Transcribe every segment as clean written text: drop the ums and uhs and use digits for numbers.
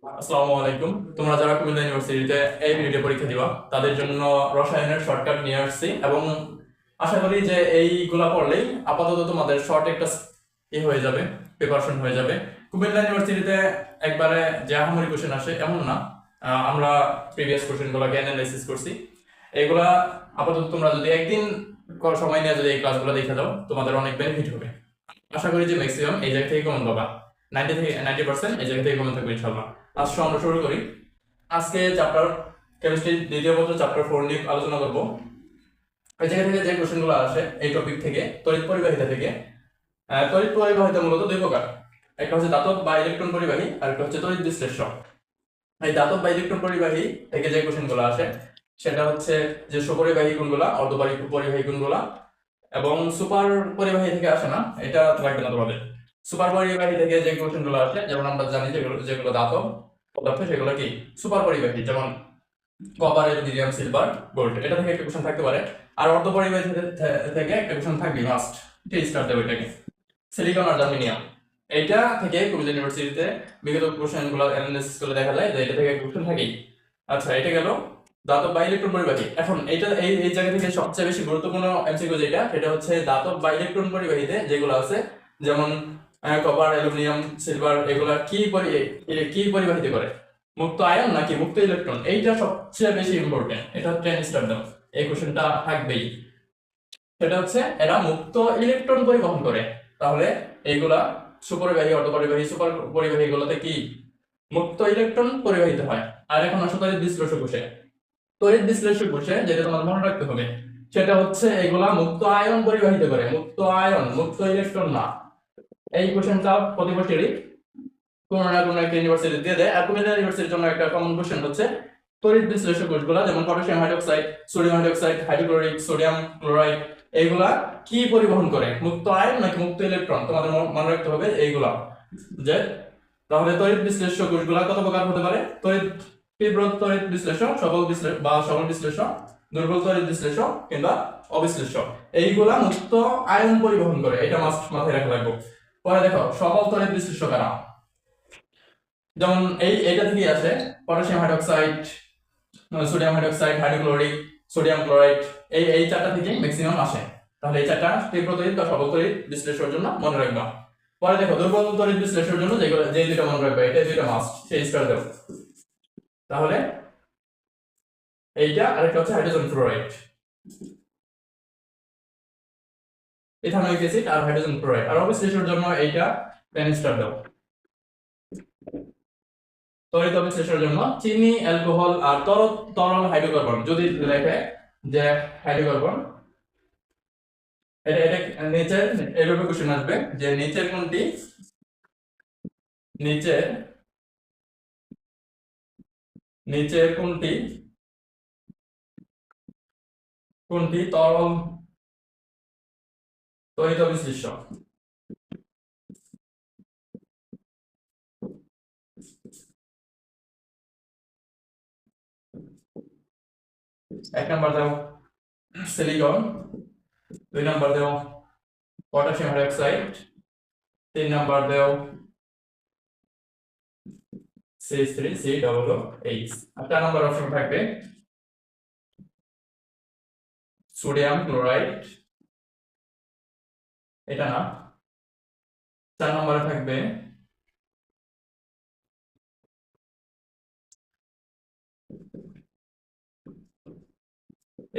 আসসালামু আলাইকুম। তোমরা যারা কুমিল্লা ইউনিভার্সিটিতে এই মিনিটে পরীক্ষা দিবা তাদের জন্য রসায়নের শর্টকাট নিয়ে আসছি এবং আশা করি যে এইগুলা পড়লেই আপাতত তোমাদের শর্ট একটা হয়ে যাবে, প্রিপারেশন হয়ে যাবে। কুমিল্লা ইউনিভার্সিটিতে একবারে যে আহামরি কোশ্চেন আসে এমন না। আমরা প্রিভিয়াস কোশ্চেনগুলোকে অ্যানালাইসিস করছি। এইগুলা আপাতত তোমরা যদি একদিন সময় নিয়ে যদি এই ক্লাসগুলো দেখে যাও তোমাদের অনেক বেনিফিট হবে। আশা করি যে ম্যাক্সিমাম এই জায়গা থেকে কমন পাবা, 90% এই জায়গা থেকে কমন থাকবে ইনশাল্লাহ। আজকে আমরা শুরু করি। আজকে চ্যাপ্টার কেমিস্ট্রি দ্বিতীয় পত্র চ্যাপ্টার 4 নিয়ে আলোচনা করব। এই জায়গা থেকে যে কোশ্চেনগুলো আসে এই টপিক থেকে, তড়িৎ পরিবাহিতা থেকে। তড়িৎ পরিবাহিতা মূলত দুই প্রকার, একটা হচ্ছে ধাতব বা ইলেকট্রন পরিবাহী আর একটা হচ্ছে তড়িৎ বিশ্লেষ্য। এই ধাতব বা ইলেকট্রন পরিবাহী থেকে যে কোশ্চেনগুলো আসে সেটা হচ্ছে যে সুপরিবাহী কোণগুলা, অর্ধপরিবাহী কোণগুলা, এবং সুপার পরিবাহী থেকে আসে না, এটা লাগবে না তোমাদের। সুপার পরিবাহী থেকে যে কোশ্চেনগুলো আসে, যেমন আমরা জানি যেগুলো যেগুলো ধাতব পদার্থ সেগুলো কি সুপার পরিবাহী, যেমন কপার, অ্যালুমিনিয়াম, সিলভার, গোল্ড, এটা থেকে একটা কোশ্চেন থাকতে পারে। আর অর্ধ পরিবাহী থেকে একটা কোশ্চেন থাকবে মাস্ট, ঠিক স্টার্ট দেবে এটাকে, সিলিকন আর জার্মেনিয়াম। এইটা থেকে কুমিল্লা ইউনিভার্সিটিতে বিগত কোশ্চেনগুলো অ্যানালাইসিস করে দেখা যায় যে এটা থেকে একটা কোশ্চেন থাকেই। আচ্ছা, এটা গেল ধাতব বা ইলেকট্রন পরিবাহী। এখন এইটা এই জায়গা থেকে সবচেয়ে বেশি গুরুত্বপূর্ণ এমসিকিউ যেটা, সেটা হচ্ছে ধাতব বা ইলেকট্রন পরিবাহীতে যেগুলো আছে, যেমন কপার, অ্যালুমিনিয়াম, সিলভার, এগুলা কি পরিবাহিত করে, মুক্ত আয়ন নাকি মুক্ত ইলেকট্রন? এইটা সবচেয়ে বেশি ইম্পর্টেন্ট। এটা 10 স্টার দাও, এই কোশ্চেনটা থাকবেই। সেটা হচ্ছে এরা মুক্ত ইলেকট্রন পরিবহন করে। তাহলে এইগুলা সুপরিবাহী, অর্ধপরিবাহী, সুপার পরিবাহী গুলোতে কি মুক্ত ইলেকট্রন পরিবাহিত হয়। আর এখন আসো তড়িৎ বিশ্লেষক কোষে। তড়িৎ বিশ্লেষক কোষে যেটা তোমার মনে রাখতে হবে সেটা হচ্ছে এগুলা মুক্ত আয়ন পরিবাহিত করে, মুক্ত আয়ন, মুক্ত ইলেকট্রন না। এই কোশ্চেনটা প্রতি বছরই কোনো না কোনো একটা ইউনিভার্সিটি দিয়ে দেয়। আর কুমিল্লা ইউনিভার্সিটির জন্য একটা কমন কোশ্চেন হচ্ছে তড়িৎ বিশ্লেষক কোষগুলা, যেমন potassium hydroxide, sodium hydroxide, hydrochloric, sodium chloride, এইগুলা কি পরিবহন করে, মুক্ত আয়ন নাকি মুক্ত ইলেকট্রন? তোমাদের মনে রাখতে হবে এইগুলা। যে তাহলে তড়িৎ বিশ্লেষ্য কোষগুলা কত প্রকার হতে পারে? তীব্র তড়িৎ বিশ্লেষ্য, সবল বিশ্লেষ্য, দুর্বল তড়িৎ বিশ্লেষ্য কিংবা অবিশ্লেষ্য। এইগুলা মুক্ত আয়ন পরিবহন করে, এটা মাস্ট মাথায় রাখা লাগবে। পরে দেখো সবল তড়িৎ বিশ্লেষ্য কারা, যেমন এইটা থেকে আসে potassium hydroxide, sodium hydroxide, hydrochloric, sodium chloride, এই চারটা থেকে ম্যাক্সিমাম আসে। তাহলে এই চারটা তীব্র তড়িৎ বা সবল তড়িৎ বিশ্লেষণের জন্য মনে রাখবা। পরে দেখো দুর্বল তড়িৎ বিশ্লেষণের জন্য যেগুলো যে দুটো মনে রাখবে, এটা দুটো মাস্ট, সেই স্টার দেব। তাহলে এইটা আরেকটা হচ্ছে হাইড্রোজেন ফ্লোরাইড, ইথানোয়িক অ্যাসিড আর হাইড্রোজেন ফ্লোরাইড। আর অবিশ্লেষণের জন্য এইটা 10 স্টার দাও। তড়িৎ বিশ্লেষণের জন্য চিনি, অ্যালকোহল আর তরল হাইড্রোকার্বন যদি লেখে যে হাইড্রোকার্বন, এটা এটা নিচের এভাবে কোশ্চেন আসবে যে নিচের কোনটি, নিচের নিচের কোনটি কোনটি তরল তড়িৎ বিশ্লেষ্য? এক নাম্বার দাও সিলিকন, দুই নাম্বার দাও পটাশিয়াম হাইড্রোক্সাইড, তিন নাম্বার দাও CH3COOH, আর 4 নাম্বার অপশন থাকবে সোডিয়াম ক্লোরাইড, এটা না। 4 নম্বরে থাকবে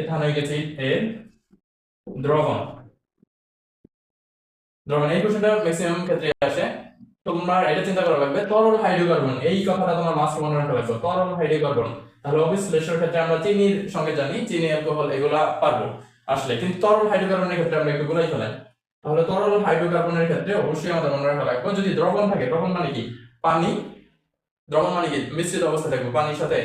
এথানোয়িক অ্যাসিড এর দ্রবণ। এই কোশ্চেনটা ম্যাক্সিমাম ক্ষেত্রে আসে। তোমরা এটা চিন্তা করা লাগবে তরল হাইড্রোকার্বন, এই কথাটা তোমার মাস্ট মনে রাখা লাগবে, তরল হাইড্রোকার্বন। তাহলে অবিশ্লেষণের ক্ষেত্রে আমরা চিনির সঙ্গে জানি, চিনি, অ্যালকোহল এগুলা পারবো আসলে, কিন্তু তরল হাইড্রোকার্বনের ক্ষেত্রে আমরা একটু গুলাই ফেলাই। তাহলে তরল হাইড্রোকার্বনের ক্ষেত্রে অবশ্যই আমাদের মনে রাখা লাগবে যদি দ্রবণ থাকে, দ্রবণ মানে কি পানি, দ্রবণ মানে কি মিশ্রিত অবস্থা থাকবে, পানির সাথে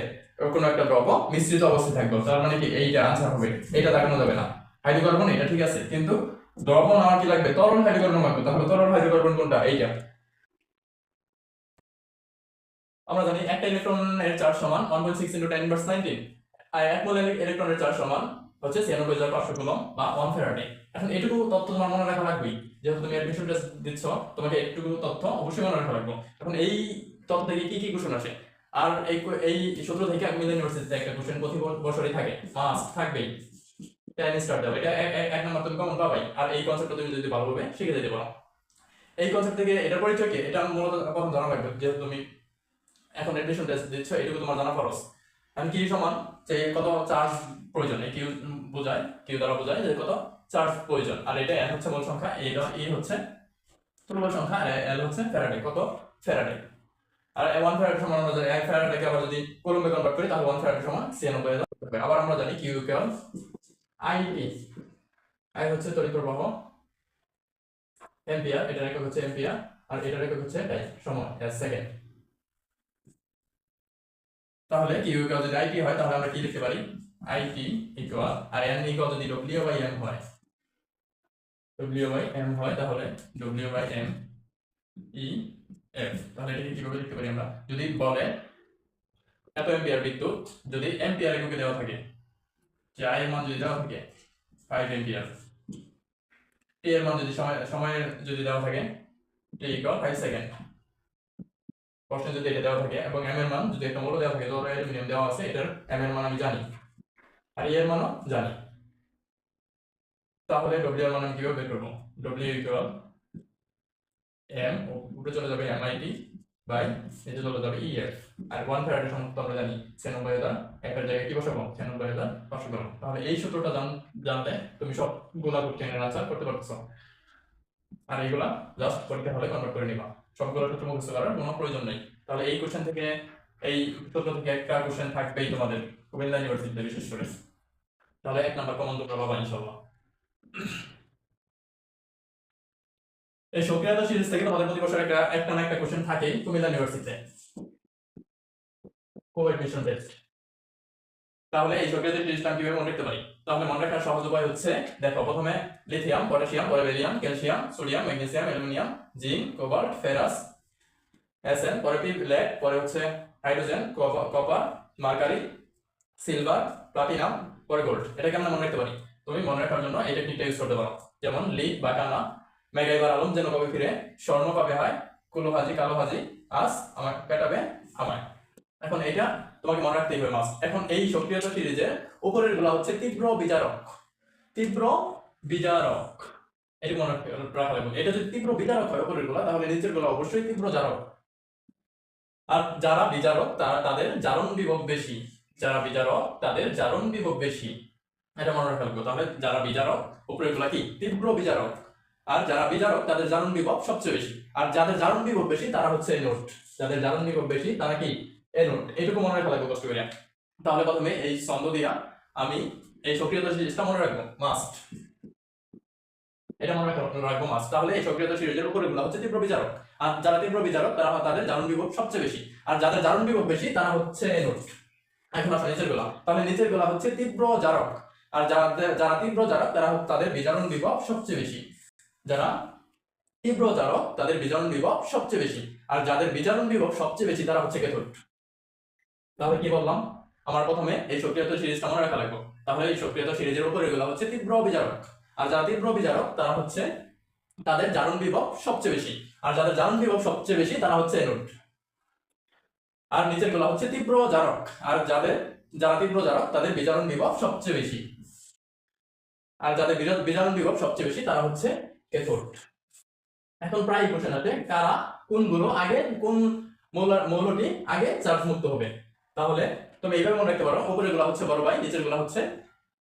কোনো একটা দ্রব মিশ্রিত অবস্থায় থাকবে, তার মানে কি এইটা আনসার হবে, এটা দেখানো যাবে না। হাইড্রোকার্বন এটা ঠিক আছে, কিন্তু দ্রবণ আমার কি লাগবে, তরল হাইড্রোকার্বন লাগবে। তাহলে তরল হাইড্রোকার্বন কোনটা? এইটা। আমরা জানি একটা ইলেকট্রনের চার্জ সমান 1.6 × 10⁻19, আর এক মোল ইলেকট্রনের চার্জ সমান হচ্ছে 96,500 কুলম্ব বা 1 ফ্যারাডে। এখন এটুকু তথ্য তোমার মনে রাখা লাগবেই, যেহেতু তুমি অ্যাডমিশন টেস্ট দিচ্ছ, তোমাকে এটুকু তথ্য অবশ্যই মনে রাখা লাগবে। এখন এই তথ্য থেকে কি কি কোশ্চেন আসে? আর এই সূত্র থেকে কুমিল্লা ইউনিভার্সিটিতে একটা কোশ্চেন প্রতি বছরই থাকে, মাস্ট থাকবেই। টেন স্টার দাও, এটা এক নম্বর তুমি কমন পাবাই। আর এই কনসেপ্টটা তুমি যদি ভালোভাবে শিখে যেতে পারো, এই কনসেপ্ট থেকে এটার পরিচয় কি এটা মূলত প্রথম জানা লাগবে। যেহেতু তুমি এখন এডমিশন টেস্ট দিচ্ছ, এটুকু তোমার জানা খরচ। আমি কিউ সমান যে কত চার্জ প্রয়োজন, এই কিউ বোঝায়, কিউ দ্বারা বোঝায় যে কত চার্জ প্রয়োজন। আর এটা এন হচ্ছে মোল সংখ্যা, এটা ই হচ্ছে তুল্য সংখ্যা, আর এল হচ্ছে ফ্যারাডে, কত ফ্যারাডে। আর 1 ফ্যারাডে সমান আমরা জানি 1 ফ্যারাডেকে আবার যদি কুলম্বে কনভার্ট করি তাহলে 1 ফ্যারাডে সমান 96,000। আবার আমরা জানি কিউ ইকুয়াল আইটি, আই হচ্ছে তড়িৎ প্রবাহ, এম্পিয়ার, এটার একক হচ্ছে এম্পিয়ার, আর এটার একক হচ্ছে সময় সেকেন্ড। তাহলে কিউ ইকুয়াল যদি আইটি হয় তাহলে আমরা কি লিখতে পারি, আইটি ইকুয়াল, আর এন ইকুয়াল যদি ডব্লিউ বাই এম হয়, ডব্লিউ বাই এম হয় তাহলে W by M E F. তাহলে এটাকে কিভাবে লিখতে পারি আমরা, যদি বলে এত এম্পিয়ার বিদ্যুৎ যদি এম্পিয়ার এককে দেওয়া থাকে, যে আই এর মান যদি দেওয়া থাকে 5 এম্পিয়ার, টি এর মান যদি সময়ের যদি দেওয়া থাকে টি ইকুয়াল 5 সেকেন্ড, প্রশ্নে যদি এটা দেওয়া থাকে, এবং এম এর মান যদি একটা মূল্য দেওয়া থাকে, ধরো অ্যালুমিনিয়াম দেওয়া আছে, এটার এম এর মান আমি জানি আর ই এর মানও জানি, তাহলে ডব্লিউ এর মান আমি কিভাবে বের করবো, ডব্লিউ ইকুয়াল এম উপরে চলে যাবে এমআইটি বাই নিচে চলে যাবে ইএফ। আর 1 ফ্যারাডের সমস্ত আমরা জানি 96,000, একটা জায়গায় কি বসাবো 96,500। তাহলে এই সূত্রটা জানলে তুমি সবগুলা কোশ্চেনের আনসার করতে পারছো। আর এইগুলা জাস্ট পরীক্ষা হলে কনভার্ট করে নিবা, সবগুলো সূত্র মুখস্থ করার কোনো প্রয়োজন নেই। তাহলে এই কোশ্চেন থেকে, এই সূত্র থেকে একটা কোশ্চেন থাকবেই তোমাদের কুমিল্লা ইউনিভার্সিটিতে বিশেষ করে। তাহলে 1 নাম্বার কমন তোমরা পাবা ইনশাআল্লাহ। এই সক্রিয়তা সিরিজ থেকে তোমাদের প্রতি বছর একটা না একটা কোশ্চেন থাকেই কুমিল্লা ইউনিভার্সিটিতে, কো-এডমিশন টেস্ট। তাহলে এই সক্রিয়তা সিরিজটা আমি কিভাবে মনে রাখতে পারি, তাহলে মনে রাখার সহজ উপায় হচ্ছে, দেখো প্রথমে লিথিয়াম, পটাশিয়াম, পরে barium, calcium, sodium, magnesium, aluminium, zinc, cobalt, ferrous, SN, পরে লেড, পরে হচ্ছে hydrogen, copper, mercury, silver, platinum, পরে গোল্ড। এটাকে আমরা মনে রাখতে পারি। তুমি মনে রাখার জন্য এই টেকনিকটা ইউজ করতে পারো, যেমন লিখ বা টানা, মেঘাইবার আলম যেন কবে ফিরে, স্বর্ণ পাবে হয়, কুলো হাজি কালো হাজি, আজ আমার পেটাবে আমায়। এখন এটা তোমাকে মনে রাখতেই হবে মাস্ট। এখন এই সক্রিয়তা সিরিজের উপরের গুলা হচ্ছে তীব্র বিজারক, তীব্র বিজারক, এটা মনে রাখা লাগবে। এটা যদি তীব্র বিজারক হয় উপরের গুলা, তাহলে নিচের গুলা অবশ্যই তীব্র জারক। আর যারা বিজারক তাদের জারণ বিভব বেশি, যারা বিজারক তাদের জারণ বিভব বেশি, এটা মনে রাখা লাগবে। তাহলে যারা বিজারক উপরের গুলা কি তীব্র বিজারক, আর যারা বিজারক তাদের জারণ বিভব সবচেয়ে বেশি। আর যাদের জারণ বিভব বেশি তারা হচ্ছে এনোড, যাদের জারণ বিভব বেশি তারা কি এনোড। এইটুকু মনে রাখা লাগবে কষ্ট করে। তাহলে প্রথমে এই ছন্দ দিয়া আমি এই সক্রিয়তা সিরিজটা মনে রাখবো মাস্ট, এটা মনে রাখবো মাস্ট। তাহলে এই সক্রিয়তা সিরিজের উপরে গুলা হচ্ছে তীব্র বিজারক, আর যারা তীব্র বিজারক তারা তাদের জারণ বিভব সবচেয়ে বেশি, আর যাদের জারণ বিভব বেশি তারা হচ্ছে এনোড। এখন আসলে নিচের গুলা, তাহলে নিচের গুলা হচ্ছে তীব্র জারক, আর যারা তীব্র জারক তারা তাদের বিজারণ বিভব সবচেয়ে বেশি, যারা তীব্র জারক তাদের বিজারণ বিভব সবচেয়ে বেশি, আর যাদের বিজারণ বিভব সবচেয়ে বেশি তারা হচ্ছে ক্যাথোড। তাহলে কি বললাম, আমার প্রথমে এই সক্রিয়তা সিরিজটা মনে রাখা লাগবে। তাহলে এই সক্রিয়তা সিরিজের উপরে এগুলো হচ্ছে তীব্র বিজারক, আর যারা তীব্র বিজারক তারা হচ্ছে তাদের জারণ বিভব সবচেয়ে বেশি, আর যাদের জারণ বিভব সবচেয়ে বেশি তারা হচ্ছে এনোড। আর নিচের গুলো হচ্ছে তীব্র জারক, আর যারা তীব্র জারক তাদের বিজারণ বিভব সবচেয়ে বেশি, আর যাদের বিজারণ বিভব সবচেয়ে বেশি তারা হচ্ছে ক্যাথোড। এখন প্রায় কোশ্চেন আছে কারা কোনগুলো আগে, কোন মৌলটি আগে চার্জ মুক্ত হবে। তাহলে তুমি এইভাবে মনে রাখতে পারো, উপরের গুলা হচ্ছে বড় ভাই, নিচের গুলা হচ্ছে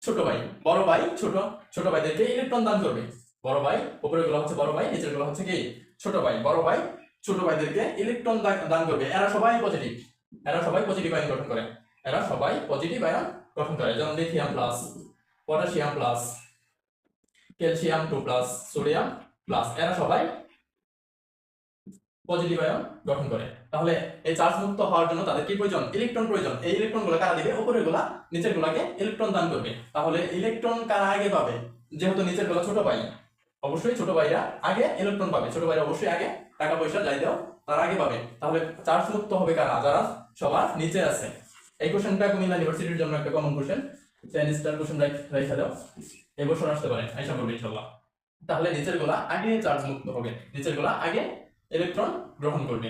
ছোট ভাই। বড় ভাই ছোট ভাইদেরকে ইলেকট্রন দান করবে, বড় ভাই উপরের গুলা হচ্ছে বড় ভাই, নিচের গুলা হচ্ছে কি ছোট ভাই। বড় ভাই ছোট ভাইদেরকে ইলেকট্রন দান করবে, এরা সবাই পজিটিভ, এরা সবাই পজিটিভ আয়ন গঠন করে, এরা সবাই পজিটিভ আয়ন গঠন করে। যেমন lithium plus, potassium plus, calcium 2 plus, sodium plus, এরা সবাই পজিটিভ আয়ন গঠন করে। তাহলে এই চার্জ মুক্ত হওয়ার জন্য তাদের কি প্রয়োজন, ইলেকট্রন প্রয়োজন। এই ইলেকট্রন গুলো কারা দিবে, উপরের গুলা নিচের গুলাকে ইলেকট্রন দান করবে। তাহলে ইলেকট্রন কারা আগে পাবে, যেহেতু নিচের গুলা ছোট ভাই, অবশ্যই ছোট ভাইরা আগে ইলেকট্রন পাবে, ছোট ভাইরা অবশ্যই আগে টাকা পয়সা যাই দাও তারা আগে পাবে। তাহলে চার্জ মুক্ত হবে কারা, যারা সবার নিচে আছে। এই কোশ্চেনটা কুমিল্লা ইউনিভার্সিটির জন্য একটা কমন কোশ্চেন, 10 স্টার কোশ্চেন রাইখা দাও, এই বছর আসতে পারে আইসা করবে ইনশাআল্লাহ। তাহলে নিচের গুলা আগে চার্জ মুক্ত হবে, নিচের গুলা আগে ইলেকট্রন গ্রহণ করবে।